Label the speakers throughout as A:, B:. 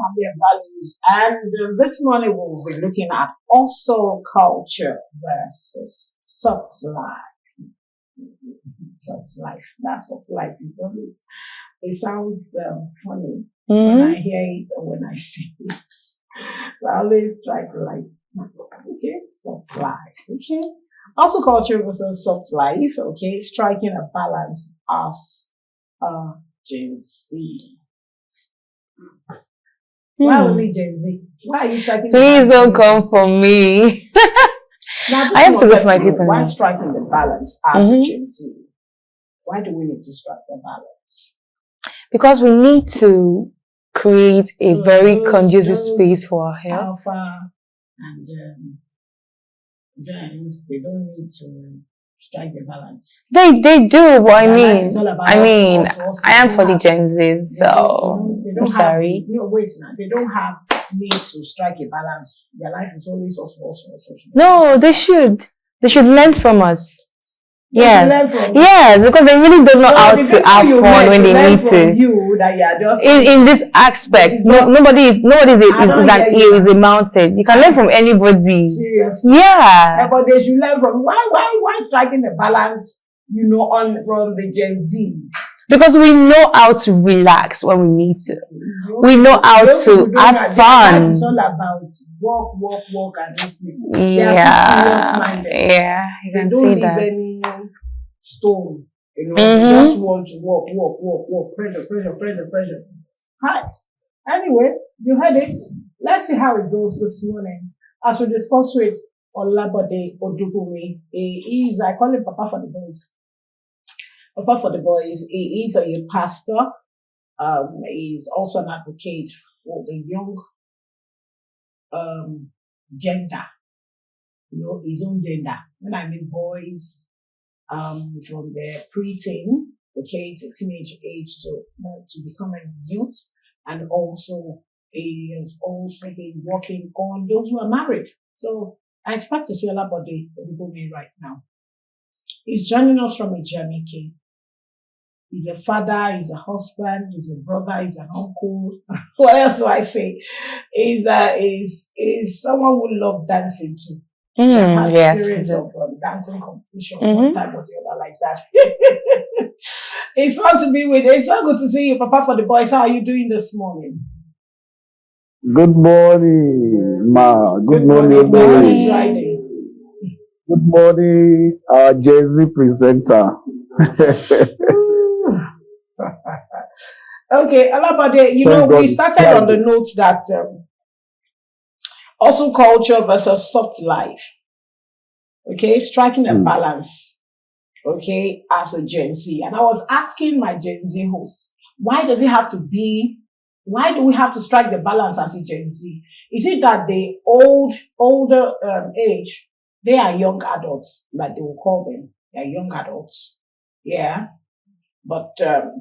A: family and values. And this morning we'll be looking at also culture versus soft life. Soft life. That soft life is always, it sounds funny when I hear it or when I see it. So I always try to okay, soft life. Okay. Also culture versus soft life. Okay. Striking a balance as Gen Z. Why only Gen Z? Why are you striking?
B: Please don't come for me.
A: Now,
B: I have to go for my people.
A: Why striking the balance as a Gen Z? Why do we need to strike the balance?
B: Because we need to create a very conducive space for our health.
A: Alpha and Genz, they don't need to strike the balance.
B: They do, but I am for the Gen Z, so I'm sorry.
A: Wait now. They don't have need to strike a balance. Their life is always also.
B: No, they should. They should learn from us. Yes, because they really don't know how to have fun when they need to.
A: You, that you are just
B: in this aspect, nobody is a mountain. You can learn from anybody.
A: Seriously.
B: Yeah.
A: But they should learn from why striking the balance, from the Gen Z.
B: Because we know how to relax when we need to. We know how to have fun.
A: It's all about work, and everything.
B: Yeah, you can see that.
A: They don't leave any stone. They just want to work. Pressure. Hi. Anyway, you heard it. Let's see how it goes this morning. As we discuss with Olabode Odubumi, I call him Papa for the boys. Papa for the boys, he is a youth pastor. He's also an advocate for the young gender, his own gender. When I mean boys, from their preteen, okay, to teenage age to becoming youth, and also he is also been working on those who are married. So I expect to see Olabode Odubumi right now. He's joining us from Jamaica. He's a father, he's a husband, he's a brother, he's an uncle. What else do I say? He's someone who loves dancing too.
B: Yes.
A: Series of dancing competition, one time or the other like that. It's fun to be with. It's so good to see you, Papa for the boys. How are you doing this morning?
C: Good morning, Ma. Good morning,
A: everybody.
C: Good morning, our Gen Z presenter.
A: Okay, Olabode, we started on the note that also culture versus soft life. Okay, striking a balance. Okay, as a Gen Z. And I was asking my Gen Z host, why do we have to strike the balance as a Gen Z? Is it that the older age, they are young adults, like they will call them? They are young adults. Yeah. But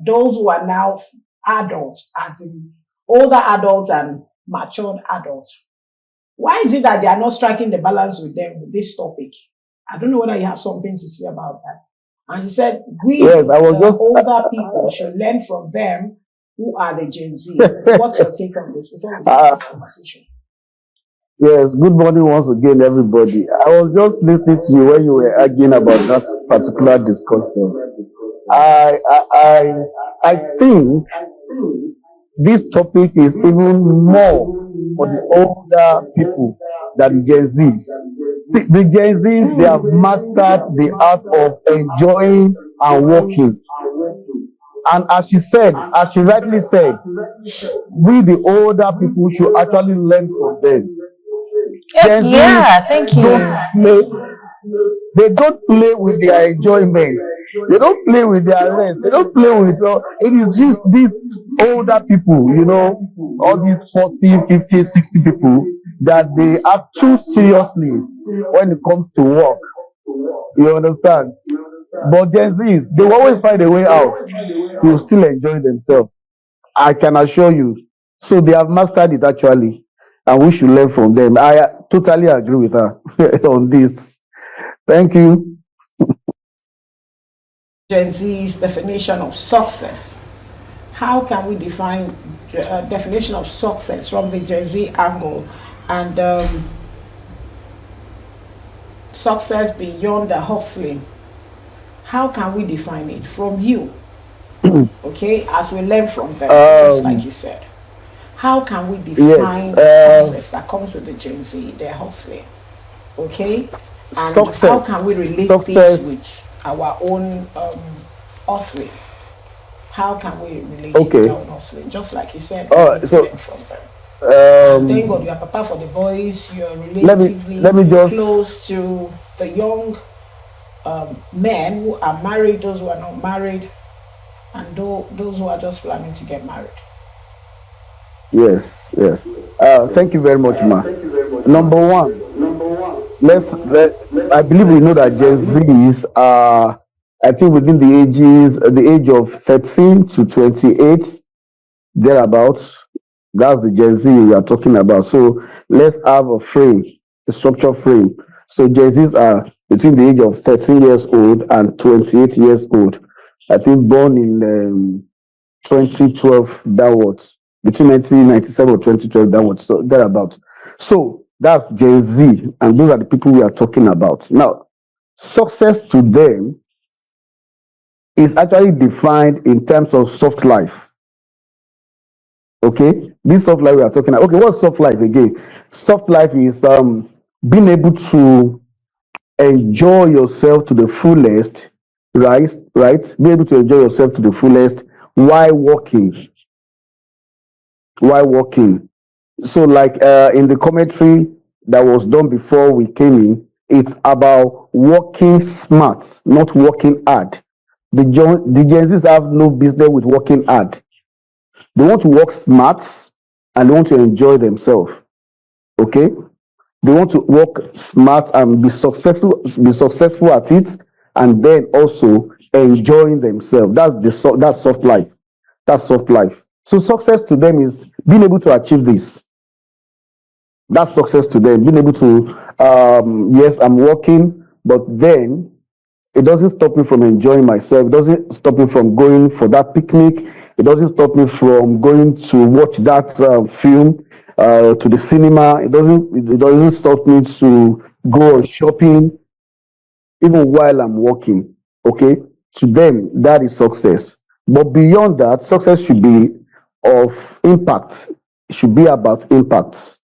A: those who are now adults, as in older adults and matured adults, why is it that they are not striking the balance with them with this topic? I don't know whether you have something to say about that. And she said, older people should learn from them who are the Gen Z. What's your take on this before we start this conversation?
C: Yes, good morning once again, everybody. I was just listening to you when you were arguing about that particular discussion. I think this topic is even more for the older people than the Gen Zs. See, the Gen Zs, they have mastered the art of enjoying and working. And as she rightly said, we the older people should actually learn from them.
B: Thank you.
C: They don't play with their enjoyment. They don't play with their rest. They don't play with it is just these older people, all these 40, 50, 60 people that they are too seriously when it comes to work. You understand? But Gen Zs, they will always find a way out. They will still enjoy themselves. I can assure you. So they have mastered it actually. And we should learn from them. I totally agree with her on this. Thank you.
A: Gen Z's definition of success. how can we define definition of success from the Gen Z angle, and success beyond the hustling? How can we define it from you? Okay, as we learn from them, just like you said. How can we
C: Yes.
A: define the success that comes with the Gen Z, their hustling? Okay, and how can we
C: Success.
A: relate this
C: Success.
A: with our own hustling? How can we relate it with
C: Okay.
A: our own hustling? Just like you said, we
C: All right.
A: need to
C: So
A: learn from them. And thank God
C: um,
A: you are papa for the boys. You're
C: let me let
A: relatively
C: me
A: close
C: just
A: to the young men who are married, those who are not married, and those who are just planning to get married.
C: yes, yes. Thank you very much, ma. Number one, let I believe we know that Gen Zs are, I think, within the age of 13 to 28, thereabouts. That's the Gen Z we are talking about. So let's have a frame, a structure frame. So Gen Zs are between the age of 13 years old and 28 years old. I think born in 2012 downwards, between 1997 or 2012 downwards, so thereabouts. So that's Gen Z, and those are the people we are talking about. Now, success to them is actually defined in terms of soft life. Okay, this soft life we are talking about. Okay, what's soft life again? Soft life is being able to enjoy yourself to the fullest, right? Right, be able to enjoy yourself to the fullest while working, while working. So, like in the commentary that was done before we came in, it's about working smart, not working hard. The Gen Zs have no business with working hard. They want to work smart and they want to enjoy themselves. Okay, they want to work smart and be successful at it, and then also enjoying themselves. That's soft life. That's soft life. So success to them is being able to achieve this. That's success to them. Being able to, yes, I'm working, but then it doesn't stop me from enjoying myself. It doesn't stop me from going for that picnic. It doesn't stop me from going to watch that film, to the cinema. It doesn't stop me to go shopping even while I'm working. Okay, to them that is success. But beyond that, success should be of impact. It should be about impact.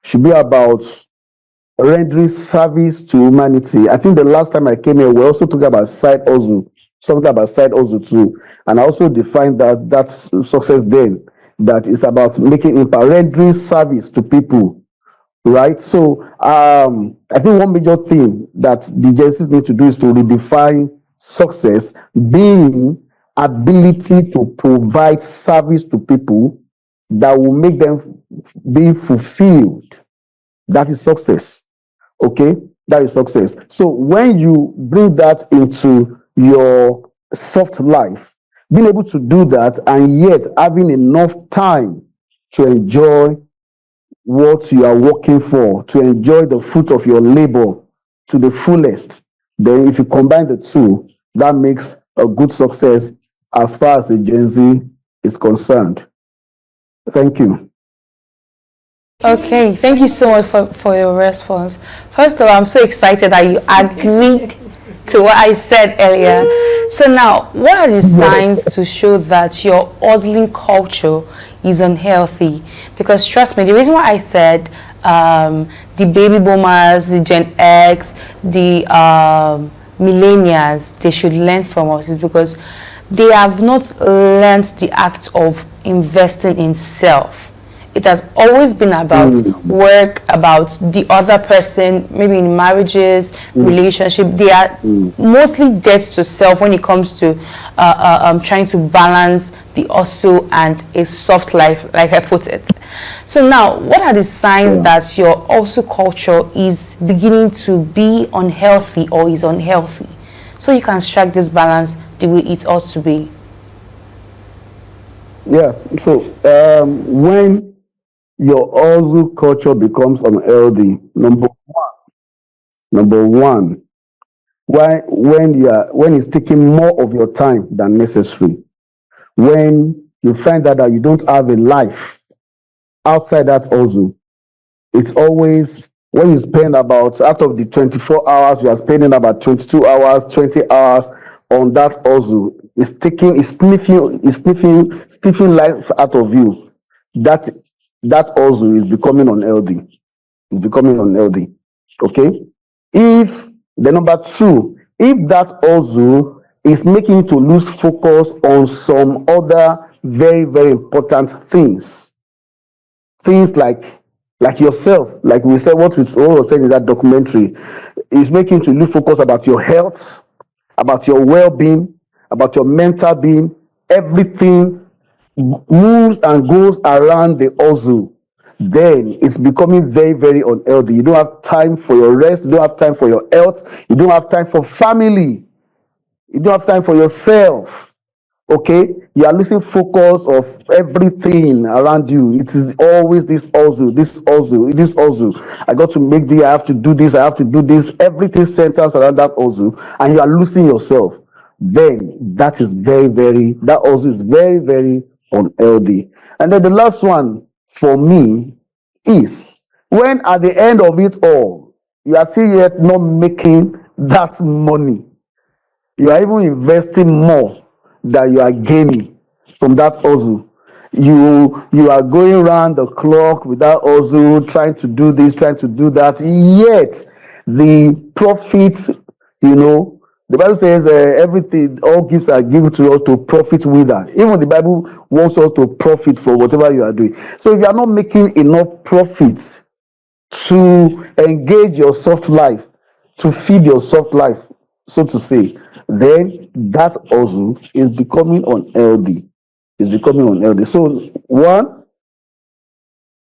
C: Should be about rendering service to humanity. I think the last time I came here, we also talked about side hustle, something about side hustle too. And I also defined that that's success then, that is about making impact, rendering service to people, right? So I think one major thing that the Genesis need to do is to redefine success being ability to provide service to people that will make them be fulfilled. That is success. Okay, that is success. So when you bring that into your soft life, being able to do that and yet having enough time to enjoy what you are working for, to enjoy the fruit of your labor to the fullest, then if you combine the two, that makes a good success as far as the Gen Z is concerned. Thank you.
B: Okay, thank you so much for your response. First of all, I'm so excited that you agreed to what I said earlier. So now, what are the signs to show that your hustling culture is unhealthy? Because trust me, the reason why I said the baby boomers, the Gen X, the millennials, they should learn from us is because they have not learned the act of investing in self. It has always been about work, about the other person, maybe in marriages, relationship. They are mostly dead to self when it comes to trying to balance the hustle and a soft life, like I put it. So now, what are the signs that your hustle culture is beginning to be unhealthy or is unhealthy? So you can strike this balance the way it ought to be.
C: Yeah. So when your hustle culture becomes unhealthy, number one, when it's taking more of your time than necessary, when you find out that you don't have a life outside that hustle. It's always when you spend about out of the 24 hours, you are spending about 22 hours, 20 hours on that hustle. It's sniffing life out of you. That that hustle is becoming unhealthy. It's becoming unhealthy. Okay. If the number two, if that hustle is making you to lose focus on some other very, very important things like yourself, like we said, what we was saying in that documentary, is making you to lose focus about your health, about your well-being, about your mental being. Everything moves and goes around the hustle. Then it's becoming very, very unhealthy. You don't have time for your rest. You don't have time for your health. You don't have time for family. You don't have time for yourself. Okay, you are losing focus of everything around you. It is always this hustle. I got to make this, I have to do this, I have to do this. Everything centers around that hustle, and you are losing yourself. Then that hustle is very, very unhealthy. And then the last one for me is when at the end of it all, you are still yet not making that money. You are even investing more than you are gaining from that hustle. You are going around the clock with that hustle, trying to do this, trying to do that. Yet the profits, the Bible says everything, all gifts are given to us to profit with that. Even the Bible wants us to profit for whatever you are doing. So if you are not making enough profits to engage your soft life, to feed your soft life, so to say, then that also is becoming unhealthy. It's becoming unhealthy. So, one,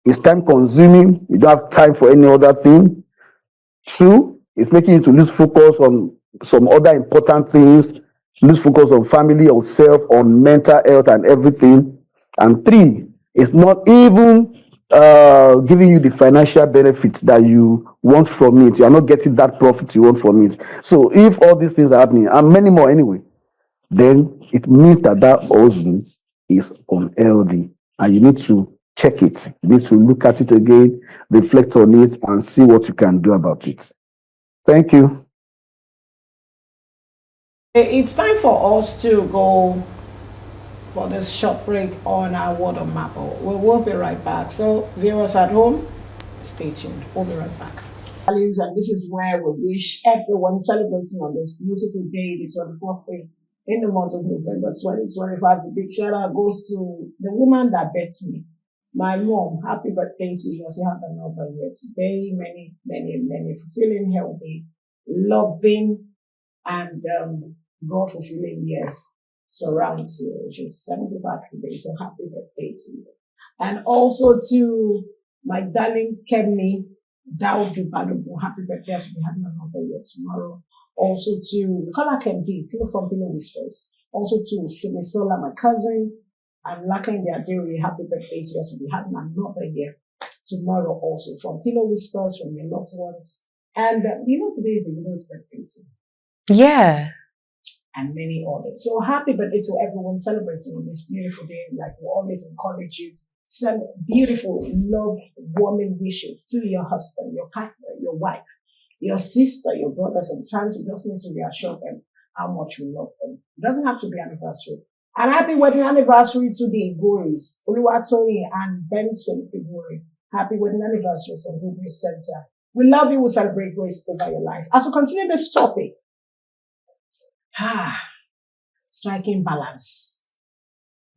C: it's time consuming. You don't have time for any other thing. Two, it's making you to lose focus on some other important things, lose focus on family, on self, on mental health, and everything. And three, it's not even giving you the financial benefits that you want from it. You are not getting that profit you want from it. So, if all these things are happening, and many more anyway, then it means that husband is unhealthy, and you need to check it. You need to look at it again, reflect on it, and see what you can do about it. Thank you.
A: It's time for us to go for this short break on our Word of Maple. We'll be right back. So, viewers at home, stay tuned. We'll be right back. Values, and this is where we wish everyone celebrating on this beautiful day, the 21st day in the month of November 2025. The big shout out goes to the woman that bet me. My mom, happy birthday to you as you have another year today. Many, many, many fulfilling, healthy, loving, and God fulfilling years surrounds you. She's 75 today, so happy birthday to you. And also to my darling Kemi Daudu Balogun, happy birthday as we have another year tomorrow. Also to Kola Kendi, people from Pillow Whispers. Also to Simisola, my cousin, and Lakan Yadiri, happy birthday to us. We'll be having another year tomorrow also from Pillow Whispers, from your loved ones. And today is the widow's birthday too.
B: Yeah.
A: And many others. So happy birthday to everyone celebrating on this beautiful day. Like we always encourage you, send beautiful, love, warming wishes to your husband, your partner, your wife, your sister, your brother. Sometimes you just need to reassure them how much we love them. It doesn't have to be anniversary. And happy wedding anniversary to the Igoris, Oluwatoyin and Benson Igori. Happy wedding anniversary from Google Center. We love you. We celebrate grace over your life. As we continue this topic, striking balance.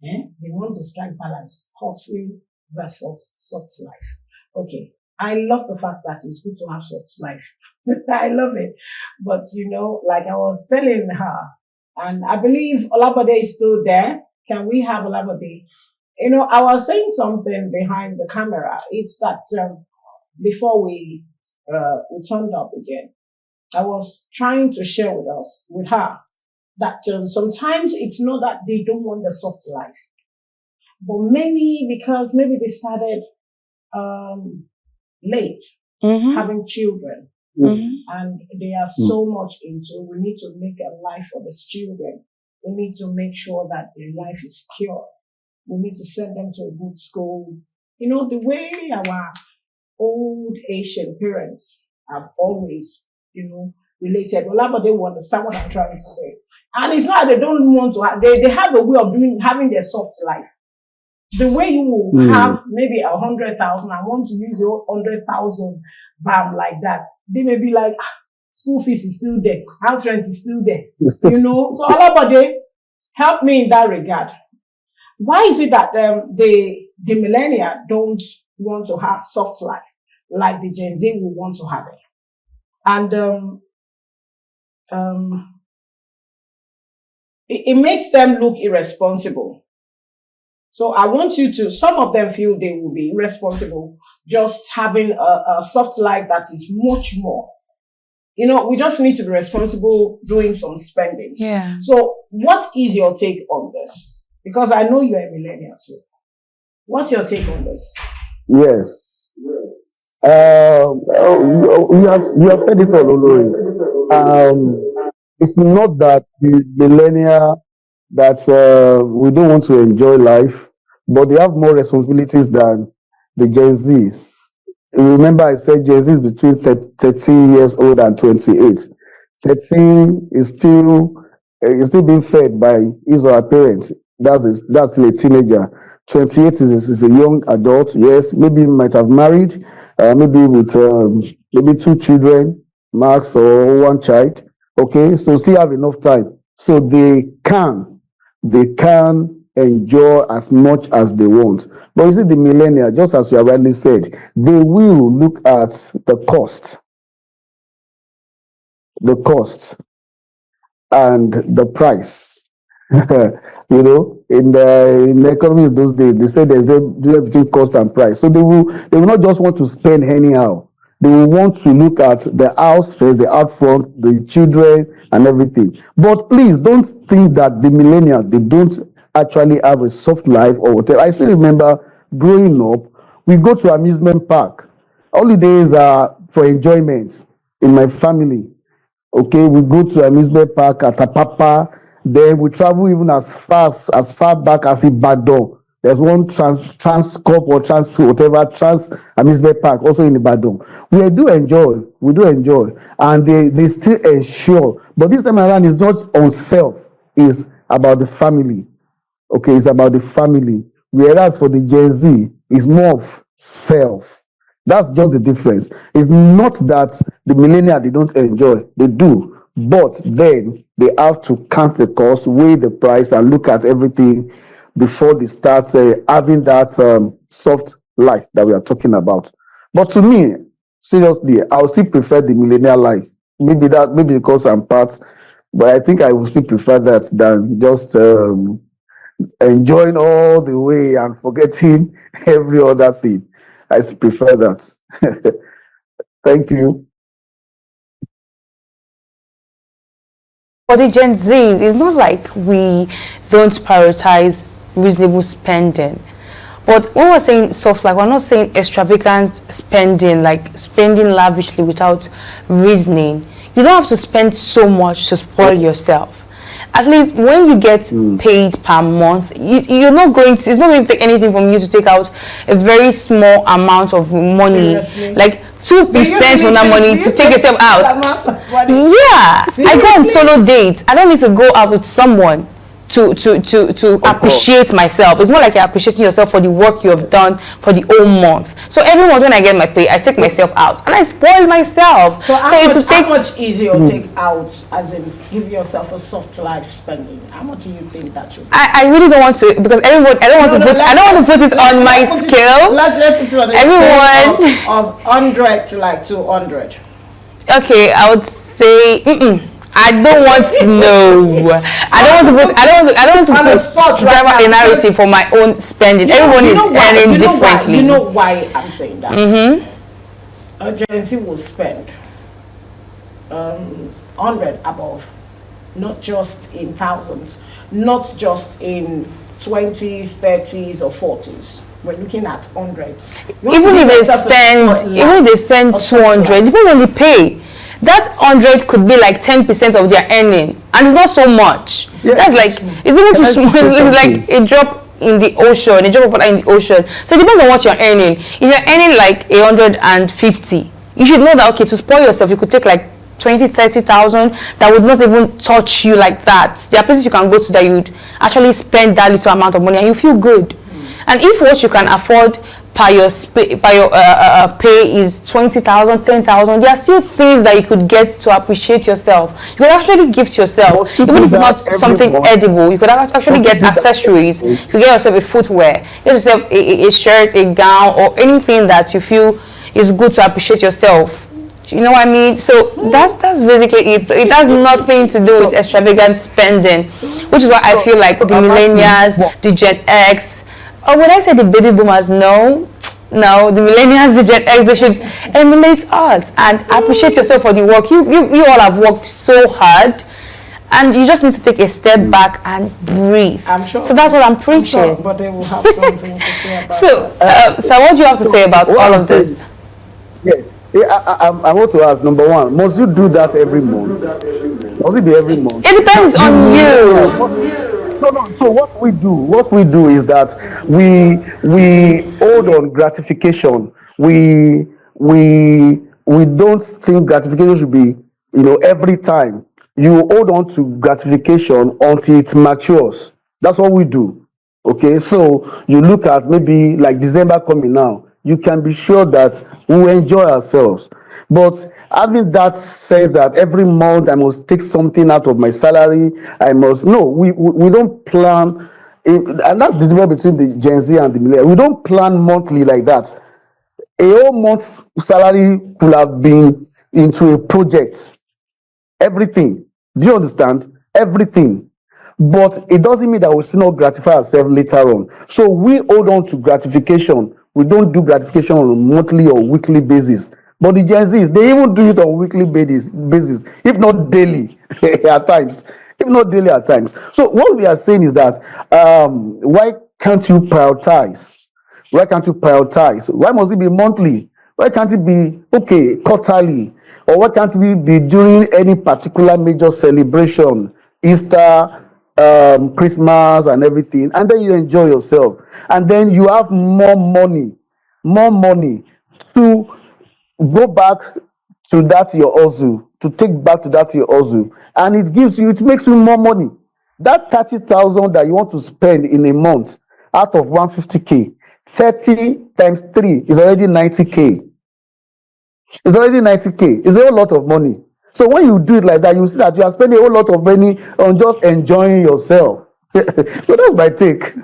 A: They want to strike balance, hustling versus soft life. Okay, I love the fact that it's good to have soft life. I love it. But like I was telling her, and I believe Olabode is still there. Can we have Olabode? I was saying something behind the camera. It's that before we turned up again, I was trying to share with her, that sometimes it's not that they don't want the soft life, but many, because maybe they started late having children, and they are so much into, we need to make a life for these children. We need to make sure that their life is secure. We need to send them to a good school. You know, the way our old Asian parents have always, related. Well, but they will understand what I'm trying to say. And it's not they don't want to have, they have a way of having their soft life. The way you will have maybe 100,000, I want to use your 100,000 bam like that. They may be like, school fees is still there, house rent is still there. So Alabade, help me in that regard. Why is it that the millennia don't want to have soft life like the Gen Z will want to have it? And it makes them look irresponsible. So I want you to, some of them feel they will be irresponsible just having a soft life that is much more. We just need to be responsible doing some spending.
B: Yeah.
A: So what is your take on this? Because I know you're a millennial too. What's your take on this?
C: Yes. You have said it all, Olori. It's not that the millennia that we don't want to enjoy life, but they have more responsibilities than the Gen Zs. Remember, I said Gen Z is between 13 years old and 28. 13 is still being fed by his or her parents. That's still a teenager. 28 is a young adult. Yes, maybe he might have married, maybe with maybe 2 children, max, or 1 child. Okay, so still have enough time. So they can enjoy as much as they want. But you see, the millennial, just as you have rightly said, they will look at the cost and the price. In the economy of those days, they say there's a difference between cost and price. So they will not just want to spend anyhow. They will want to look at the house first, the upfront, the children, and everything. But please don't think that the millennials, they don't actually have a soft life or whatever. I still remember growing up, we go to amusement park. Holidays are for enjoyment in my family. Okay, we go to amusement park at Apapa. Then we travel even as far back as Ibadan. There's one Transcorp or Trans amusement park also in Ibadan. We do enjoy, and they still ensure. But this time around, it's not on self; it's about the family. Okay, it's about the family. Whereas for the Gen Z, it's more of self. That's just the difference. It's not that the millennials, they don't enjoy, they do. But then they have to count the cost, weigh the price, and look at everything before they start having that soft life that we are talking about. But to me, seriously, I would still prefer the millennial life. Maybe because I'm part, but I think I would still prefer that than just enjoying all the way and forgetting every other thing. I still prefer that. Thank you.
B: For the Gen Zs, it's not like we don't prioritize reasonable spending. But when we're saying soft life, we're not saying extravagant spending, like spending lavishly without reasoning. You don't have to spend so much to spoil yourself. At least when you get paid per month, it's not going to take anything from you to take out a very small amount of money. Seriously? Like 2% from that money to take yourself out. Yeah. Seriously? I go on solo dates. I don't need to go out with someone to appreciate myself. It's more like you're appreciating yourself for the work you have done for the whole month. So every month when I get my pay, I take myself out and I spoil myself.
A: So how much easier you take out, as in give yourself a soft life spending? How much do you think that should be?
B: I really don't want to, because I don't want to put it on my scale.
A: Let's put it on a scale of 100 to like 200.
B: Okay, I would say I don't want to know. I don't want to put driver a narrative for my own spending. Everyone is earning differently.
A: You know why I'm saying that? A Gen Z will spend 100 above, not just in thousands, not just in 20s, 30s, or 40s. We're looking at hundreds.
B: Even if they spend 200, depends on the pay. That 100 could be like 10% of their earning, and it's not so much. Yeah, that's like, it's even too small. It's like a drop in the ocean, a drop of water in the ocean. So it depends on what you're earning. If you're earning like 150, you should know that, okay, to spoil yourself, you could take like 20, 30,000 that would not even touch you like that. There are places you can go to that you'd actually spend that little amount of money and you feel good. And if what you can afford per your pay is 20,000, 10,000, there are still things that you could get to appreciate yourself. You could actually gift yourself, even if it's not something edible. You could actually get accessories. You could get yourself a footwear, get yourself a shirt, a gown, or anything that you feel is good to appreciate yourself. You know what I mean? So that's basically it. So it has nothing to do with extravagant spending, which is why I feel like the millennials, the Gen X, or would I say the baby boomers? No, the millennials, the Gen X, they should emulate us and appreciate yourself for the work. You all have worked so hard, and you just need to take a step back and breathe. I'm sure. So that's what I'm preaching.
A: I'm sure, but they will have something to say about
B: so what do you have to say about all of this?
C: Yes. I want to ask, number one, must you do that every month? Must it be every month?
B: It depends on you.
C: No. So what we do is that we hold on gratification. We don't think gratification should be, every time. You hold on to gratification until it matures. That's what we do. Okay, so you look at maybe like December coming now. You can be sure that we will enjoy ourselves. But having that sense that every month I must take something out of my salary, we don't plan, and that's the difference between the Gen Z and the millennials. We don't plan monthly like that. A whole month's salary could have been into a project. Everything. Do you understand? Everything. But it doesn't mean that we'll still not gratify ourselves later on. So we hold on to gratification. We don't do gratification on a monthly or weekly basis. But the Gen Zs, they even do it on a weekly basis, if not daily at times. If not daily at times. So what we are saying is that why can't you prioritize? Why can't you prioritize? Why must it be monthly? Why can't it be, quarterly? Or why can't it be during any particular major celebration, Easter, Christmas and everything, and then you enjoy yourself, and then you have more money to go back to that your hustle, to take back to that your hustle, and it makes you more money. That 30,000 that you want to spend in a month out of 150K, 30 times 3 is already 90K. It's already 90K. It's a whole lot of money. So when you do it like that, you see that you are spending a whole lot of money on just enjoying yourself. So that's my take.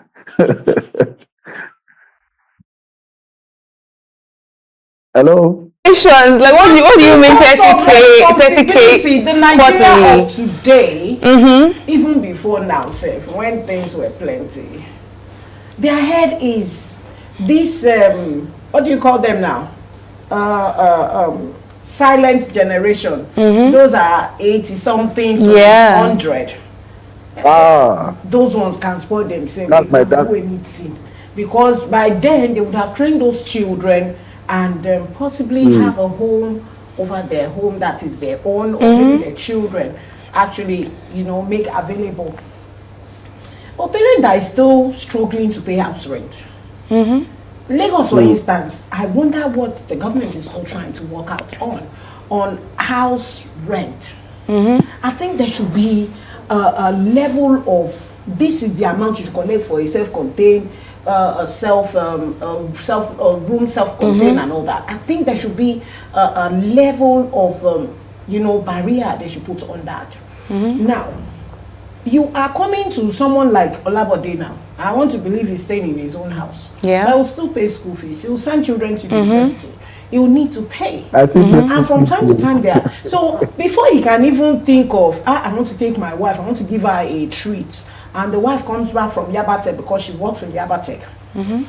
C: Hello?
B: Like what do you mean 30K? 30K.
A: The Nigeria of today, even before now, when things were plenty, their head is this. What do you call them now? Silent generation. Those are 80 something to 100. Those ones can spoil themselves. Because by then they would have trained those children and possibly have a home over their home that is their own, or maybe their children actually, make available. But parent that is still struggling to pay house rent. Lagos, for instance, I wonder what the government is still trying to work out on house rent. I think there should be a level of, this is the amount you should collect for a self-contained, room self-contained and all that. I think there should be a level of, barrier they should put on that. Now, you are coming to someone like Olabode now. I want to believe he's staying in his own house. Yeah. But he will still pay school fees. He will send children to university. He will need to pay. And from time to time there. So before he can even think of, I want to take my wife, I want to give her a treat. And the wife comes back from Yabatek because she works in Yabatek.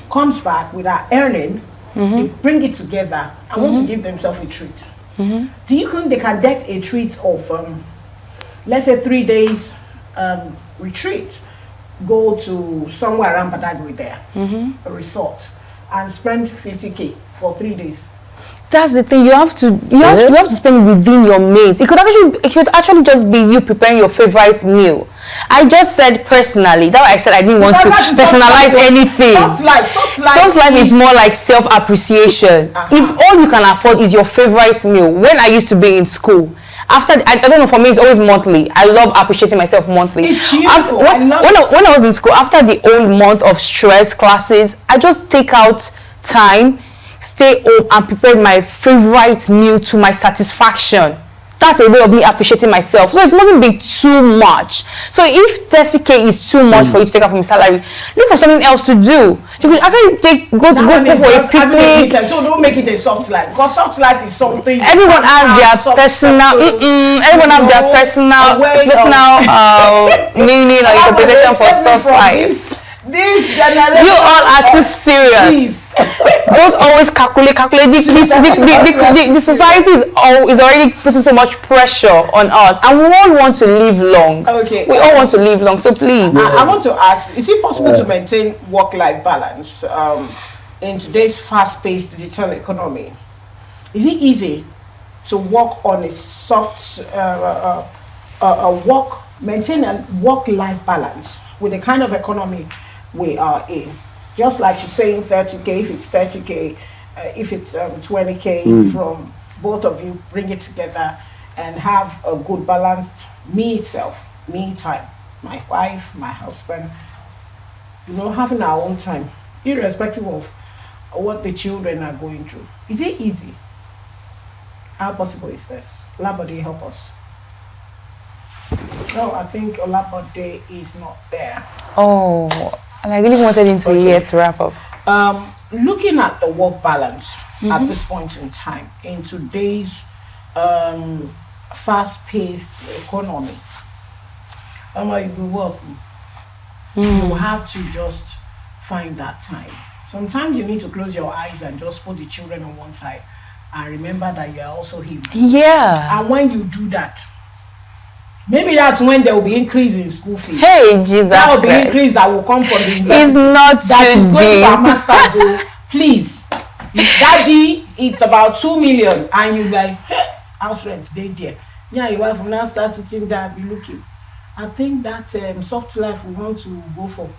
A: Comes back with her earning. They bring it together. I want to give themselves a treat. Do you think they can get a treat of, let's say 3 days retreat? Go to somewhere around Badagry there, a resort, and spend 50K for 3 days.
B: That's the thing. You have to spend within your means. It could actually just be you preparing your favorite meal. I just said personally. That's why I said I didn't want to personalize anything. Soft life is more like self-appreciation. If all you can afford is your favorite meal. When I used to be in school, I don't know, for me it's always monthly. I love appreciating myself monthly.
A: It's beautiful. When
B: I was in school, after the old month of stress classes, I just take out time, stay home and prepare my favorite meal to my satisfaction. That's a way of me appreciating myself. So it mustn't be too much. So if 30K is too much for you to take out from your salary, look for something else to do. You could actually go for a picnic.
A: So don't make it a soft life, because soft life is something.
B: Everyone has their personal. Everyone have their personal meaning or interpretation for soft life.
A: This generation,
B: you all are too serious. Don't always calculate. The society is already putting so much pressure on us, and we all want to live long.
A: Okay,
B: we all want to live long. So please,
A: I want to ask: is it possible to maintain work-life balance in today's fast-paced digital economy? Is it easy to work on a soft maintain a work-life balance with the kind of economy we are in? Just like she's saying 30K, if it's 30K, if it's 20K, from both of you, bring it together and have a good balanced me time, my wife, my husband, having our own time, irrespective of what the children are going through. Is it easy? How possible is this? Olabode, help us. No, I think Olabode is not there.
B: Oh, and I really wanted him to hear to wrap up.
A: Looking at the work balance at this point in time, in today's fast-paced economy, you work. You have to just find that time. Sometimes you need to close your eyes and just put the children on one side and remember that you are also human.
B: Yeah.
A: And when you do that, maybe that's when there will be increase in school fees.
B: Hey, Jesus.
A: That will be increase that will come from the university.
B: It's not too deep.
A: Masters, please. Daddy, it's about 2 million. And you like, hey, house rent, they there. Yeah, your wife will now start sitting there and be looking. I think that soft life we want to go for,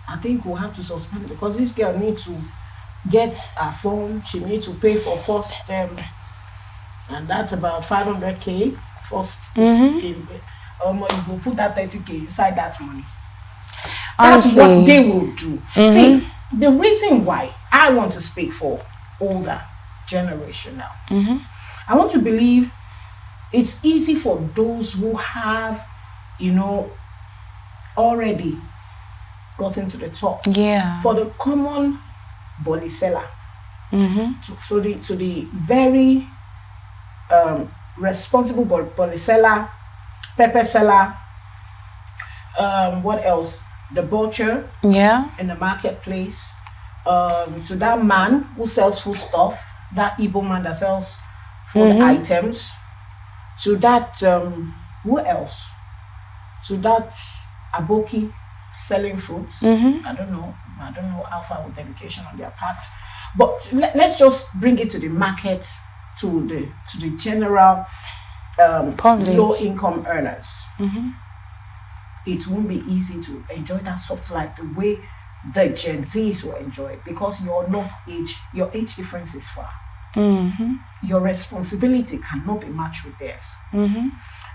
A: I think we'll have to suspend it, because this girl needs to get a phone. She needs to pay for first and that's about 500K. First, you will put that 30K inside that money. That's what they will do. See, the reason why I want to speak for older generation now, I want to believe it's easy for those who have, already gotten to the top. Yeah. For the common body seller, to the very responsible body seller, pepper seller, what else? The butcher, in the marketplace, to that man who sells food stuff, that Igbo man that sells food items, to that who else? To that aboki selling fruits. I don't know how far with dedication on their part, but let's just bring it to the market, to the general low income earners. It won't be easy to enjoy that soft life the way the Gen Zs will enjoy it, because your age difference is far. Your responsibility cannot be matched with theirs.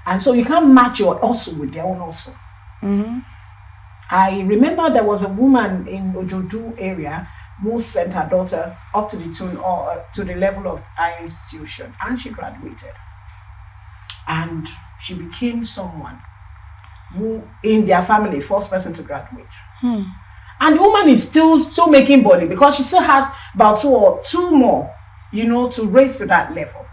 A: And so you can't match your hustle with their own hustle. I remember there was a woman in Ojodu area who sent her daughter up to the tune or to the level of higher institution, and she graduated. And she became someone who, in their family, first person to graduate. And the woman is still making body, because she still has about two more, to raise to that level.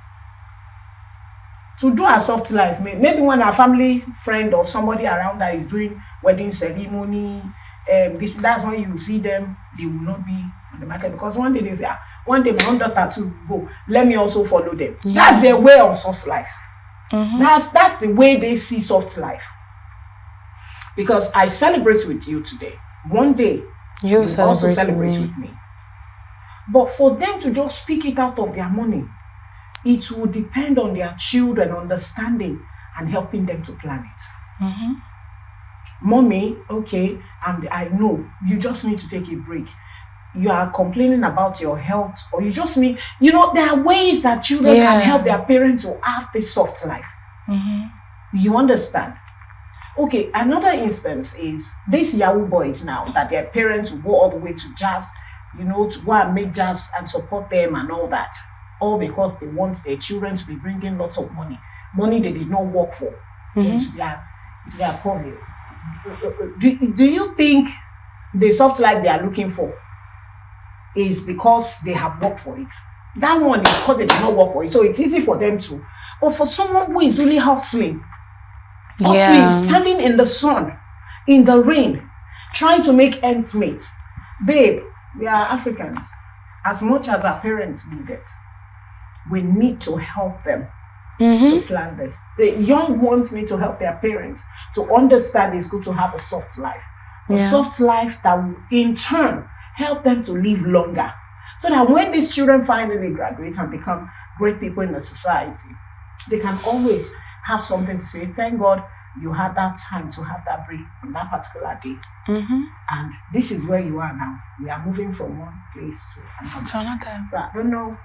A: To do a soft life, maybe when our family friend or somebody around her is doing wedding ceremony, that's when you see them, they will not be on the market, because one day they say, one day my own daughter to go, let me also follow them. That's their way of soft life. That's the way they see soft life. Because I celebrate with you today. One day you also celebrate with me. But for them to just speak it out of their money, it will depend on their children understanding and helping them to plan it.
B: Mm-hmm.
A: Mommy, okay, and I know you just need to take a break. You are complaining about your health, or you just need, there are ways that children can help their parents to have this soft life.
B: Mm-hmm.
A: You understand? Okay, another instance is these Yahoo boys now that their parents will go all the way to jazz, to go and make jazz and support them and all that. All because they want their children to be bringing lots of money they did not work for, into their poverty. Do you think the soft life they are looking for is because they have worked for it? That one is because they did not work for it, so it's easy for them to. But for someone who is really hustling, standing in the sun, in the rain, trying to make ends meet, babe, we are Africans. As much as our parents need it, we need to help them to plan this. The young ones need to help their parents to understand it's good to have a soft life. A soft life that will in turn help them to live longer. So that when these children finally graduate and become great people in the society, they can always have something to say, thank God you had that time to have that break on that particular day. And this is where you are now. We are moving from one place to another. So I don't know.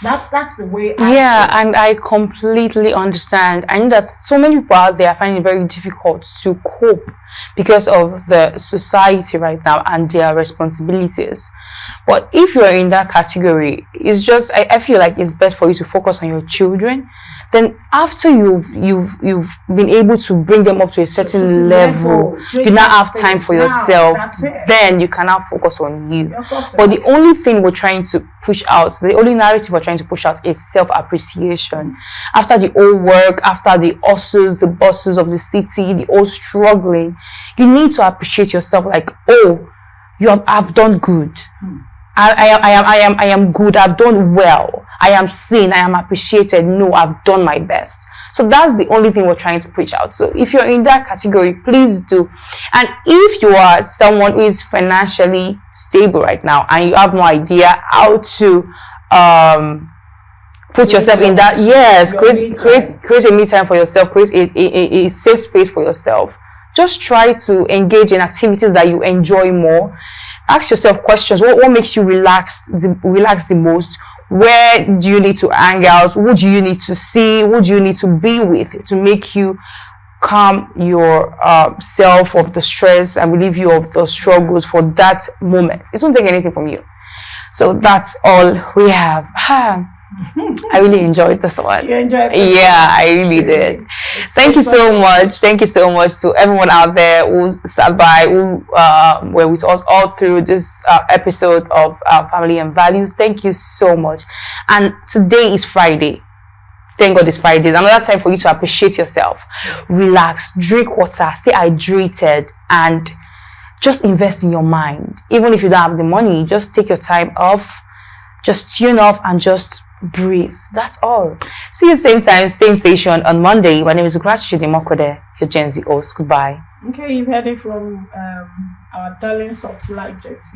A: That's the way
B: and I completely understand. I know that so many people out there are finding it very difficult to cope because of the society right now and their responsibilities. But if you're in that category, it's just I feel like it's best for you to focus on your children. Then after you've been able to bring them up to a certain level, you now have time for yourself. Then you can now focus on you. But the only thing we're trying to push out, the only narrative we're trying to push out is self-appreciation. After the old work, after the hustles, the bosses of the city, the old struggling, you need to appreciate yourself. Like, I've done good. I am good. I've done well. I am seen. I am appreciated. No, I've done my best. So that's the only thing we're trying to preach out. So if you're in that category, please do. And if you are someone who is financially stable right now and you have no idea how to put yourself in that, create a me time for yourself, create a safe space for yourself. Just try to engage in activities that you enjoy more. Ask yourself questions. What makes you relax the most? Where do you need to hang out? Who do you need to see? Who do you need to be with to make you calm your self of the stress and relieve you of the struggles for that moment? It won't take anything from you. So that's all we have. I really enjoyed this one.
A: You enjoyed this
B: I really did. Thank you so much. Thank you so much to everyone out there who sat by, who were with us all through this episode of Family and Values. Thank you so much. And today is Friday. Thank God it's Friday. Another time for you to appreciate yourself. Relax, drink water, stay hydrated, and just invest in your mind. Even if you don't have the money, just take your time off, just tune off and just breathe. That's all. See you same time, same station on Monday. My name is Gratitude Imokode, your Genz host. Goodbye.
A: Okay, you've heard it from our darling soft light Genz.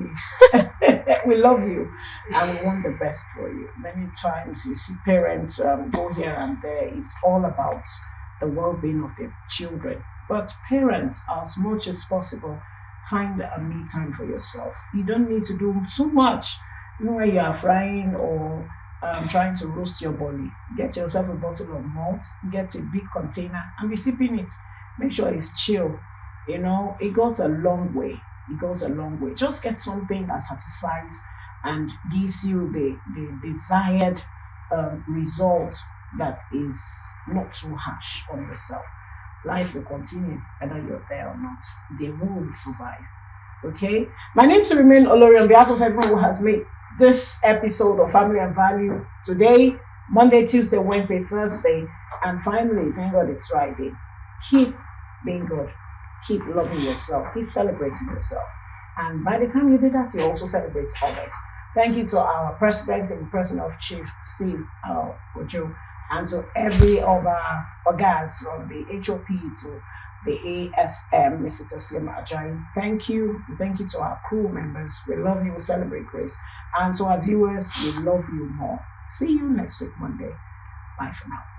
A: We love you and we want the best for you. Many times you see parents go here and there. It's all about the well-being of their children. But parents, as much as possible, find a me time for yourself. You don't need to do so much. When you are frying or trying to roast your body, get yourself a bottle of malt, get a big container and be sipping it. Make sure it's chill. It goes a long way. Just get something that satisfies and gives you the desired result that is not too harsh on yourself. Life will continue whether you're there or not. They will survive. Okay? My name is Remain Olori on behalf of everyone who has made this episode of Family and Value today, Monday, Tuesday, Wednesday, Thursday, and finally, thank God it's Friday. Keep being good. Keep loving yourself. Keep celebrating yourself. And by the time you do that, you also celebrate others. Thank you to our president in person of Chief Steve Ojo, and to every other guys from the HOP to the ASM, Mr. Teslim Ajayi. Thank you. Thank you to our crew members. We love you. We celebrate grace. And to our viewers, we love you more. See you next week, Monday. Bye for now.